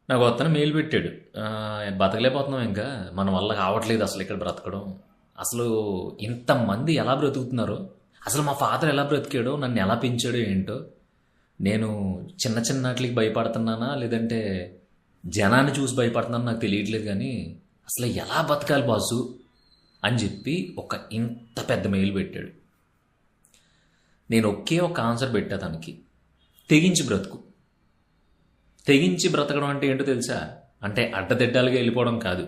నాకు అతను మెయిల్ పెట్టాడు. బతకలేకపోతున్నాం ఇంకా. మన వల్ల కావట్లేదు అసలు ఇక్కడ బ్రతకడం. అసలు ఇంతమంది ఎలా బ్రతుకుతున్నారో, అసలు మా ఫాదర్ ఎలా బ్రతికాడో, నన్ను ఎలా పెంచాడో ఏంటో. నేను చిన్న చిన్న వాటికి భయపడుతున్నానా, లేదంటే జనాన్ని చూసి భయపడుతున్నానా నాకు తెలియట్లేదు కానీ, అసలు ఎలా బతకాలి బాసు అని చెప్పి ఒక ఇంత పెద్ద మెయిల్ పెట్టాడు. నేను ఒకే ఒక ఆన్సర్ పెట్టా తనకి. తెగించి బ్రతుకు. తెగించి బ్రతకడం అంటే ఏంటో తెలుసా? అంటే అడ్డదిడ్డాలుగా వెళ్ళిపోవడం కాదు.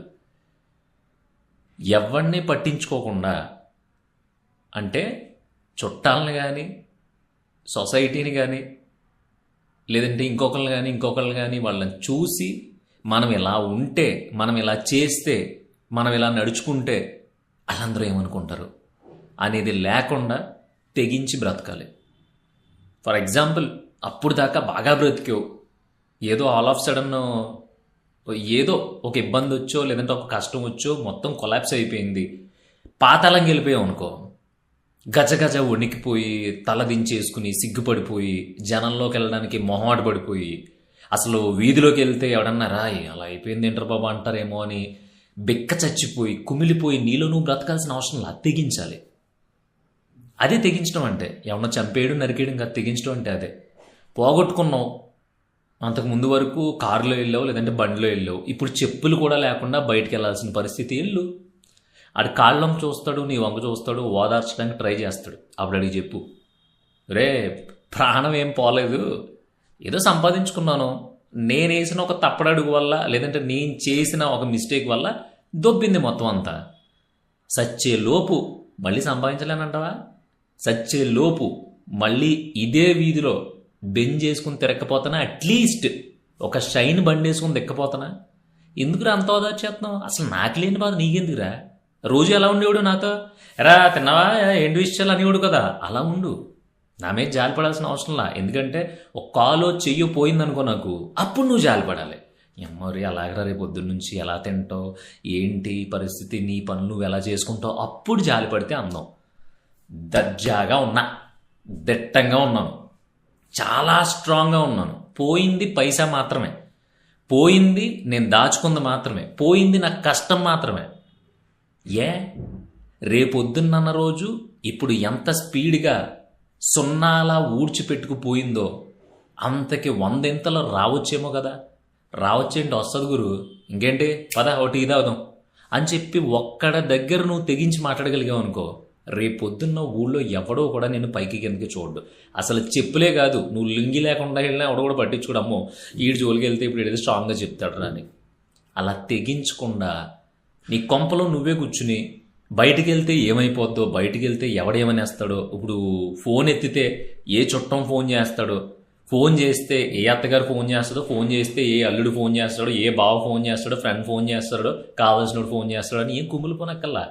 ఎవరిని పట్టించుకోకుండా, అంటే చుట్టాలని కానీ, సొసైటీని కానీ, లేదంటే ఇంకొకళ్ళని కానీ వాళ్ళని చూసి మనం ఇలా ఉంటే, మనం ఇలా చేస్తే, మనం ఇలా నడుచుకుంటే వాళ్ళందరూ ఏమనుకుంటారు అనేది లేకుండా తెగించి బ్రతకాలి. ఫర్ ఎగ్జాంపుల్, అప్పుడు దాకా బాగా బ్రతికావు, ఏదో ఆల్ ఆఫ్ సడన్ ఏదో ఒక ఇబ్బంది వచ్చో, లేదంటే ఒక కష్టం వచ్చో మొత్తం కొలాప్స్ అయిపోయింది, పాతాళంకి వెళ్ళిపోయావు అనుకో. గజ గజ వణికిపోయి, తల దించేసుకుని, సిగ్గుపడిపోయి, జనంలోకి వెళ్ళడానికి మొహమాట పడిపోయి, అసలు వీధిలోకి వెళ్తే ఎవడన్నా రాయి అలా అయిపోయింది ఏంటర్ బాబా అంటారేమో అని బెక్క చచ్చిపోయి, కుమిలిపోయి, నీలో నువ్వు బ్రతకాల్సిన అవసరం లేదు. తెగించాలి. అదే తెగించడం అంటే. ఎవరన్నా చంపేయడం, నరికేయడం కాదు. తెగించడం అంటే అదే. పోగొట్టుకున్నావు. అంతకు ముందు వరకు కారులో వెళ్ళావు, లేదంటే బండిలో వెళ్ళావు. ఇప్పుడు చెప్పులు కూడా లేకుండా బయటికి వెళ్ళాల్సిన పరిస్థితి. వెళ్ళు. ఆడు కాళ్ళం చూస్తాడు, నీ వంక చూస్తాడు, ఓదార్చడానికి ట్రై చేస్తాడు. అప్పుడు అడిగి చెప్పు, రే ప్రాణం ఏం పోలేదు, ఏదో సంపాదించుకున్నాను, నేను వేసిన ఒక తప్పడడుగు వల్ల, లేదంటే నేను చేసిన ఒక మిస్టేక్ వల్ల దొబ్బింది మొత్తం అంతా. సచ్చే లోపు మళ్ళీ సంపాదించలేనంటావా? సచ్చే లోపు మళ్ళీ ఇదే వీధిలో బెంజ్ చేసుకుని తిరగకపోతానా? అట్లీస్ట్ ఒక షైన్ బండి వేసుకుని తిక్కపోతానా? ఎందుకురా అంత ఓదార్చేస్తున్నావు? అసలు నాకు లేని బాధ నీకెందుకురా? రోజు ఎలా ఉండేవాడు నాతో? ఎరా తిన్నావా, ఏంటి విషయాలు అనేవాడు కదా. అలా ఉండు. నా మీద జాలిపడాల్సిన అవసరంలా. ఎందుకంటే ఒక కాలో చెయ్యో పోయిందనుకో నాకు, అప్పుడు నువ్వు జాలిపడాలి. ఎమ్మరి అలాగరా రేపు పొద్దున్న నుంచి ఎలా తింటావు, ఏంటి పరిస్థితి, నీ పనులు నువ్వు ఎలా చేసుకుంటావు, అప్పుడు జాలిపడితే అందం. దర్జాగా ఉన్నా, దిట్టంగా ఉన్నాను, చాలా స్ట్రాంగ్గా ఉన్నాను. పోయింది పైసా మాత్రమే, పోయింది నేను దాచుకుంది మాత్రమే, పోయింది నా కష్టం మాత్రమే. ఏ రేపొద్దున్న రోజు ఇప్పుడు ఎంత స్పీడ్గా సున్నాలా ఊడ్చిపెట్టుకుపోయిందో అంతకి 100 రావచ్చేమో కదా. రావచ్చేంటి, వస్తుంది గురు. ఇంకేంటి, పద ఒకటి ఇదావుదాం అని చెప్పి ఒక్కడ దగ్గర నువ్వు తెగించి మాట్లాడగలిగావు అనుకో, రేపొద్దున్న ఊళ్ళో ఎవడో కూడా నేను పైకి కిందకి చూడ్డు. అసలు చెప్పులే కాదు, నువ్వు లింగి లేకుండా వెళ్ళినా ఎవడో కూడా పట్టించుకోడు. అమ్మో ఈడు జోలికి వెళ్తే ఇప్పుడు ఏదో స్ట్రాంగ్గా చెప్తాడు రాని. అలా తెగించకుండా నీ కొంపలో నువ్వే కూర్చుని బయటికి వెళ్తే ఏమైపోద్దో, బయటికి వెళ్తే ఎవడేమనేస్తాడో, ఇప్పుడు ఫోన్ ఎత్తితే ఏ చుట్టం ఫోన్ చేస్తాడో, ఫోన్ చేస్తే ఏ అత్తగారు ఫోన్ చేస్తాడో, ఫోన్ చేస్తే ఏ అల్లుడు ఫోన్ చేస్తాడో, ఏ బావ ఫోన్ చేస్తాడో, ఫ్రెండ్ ఫోన్ చేస్తాడో, కావాల్సినోడు ఫోన్ చేస్తాడో అని ఏం కుమ్ములు పోనక్కల్లా.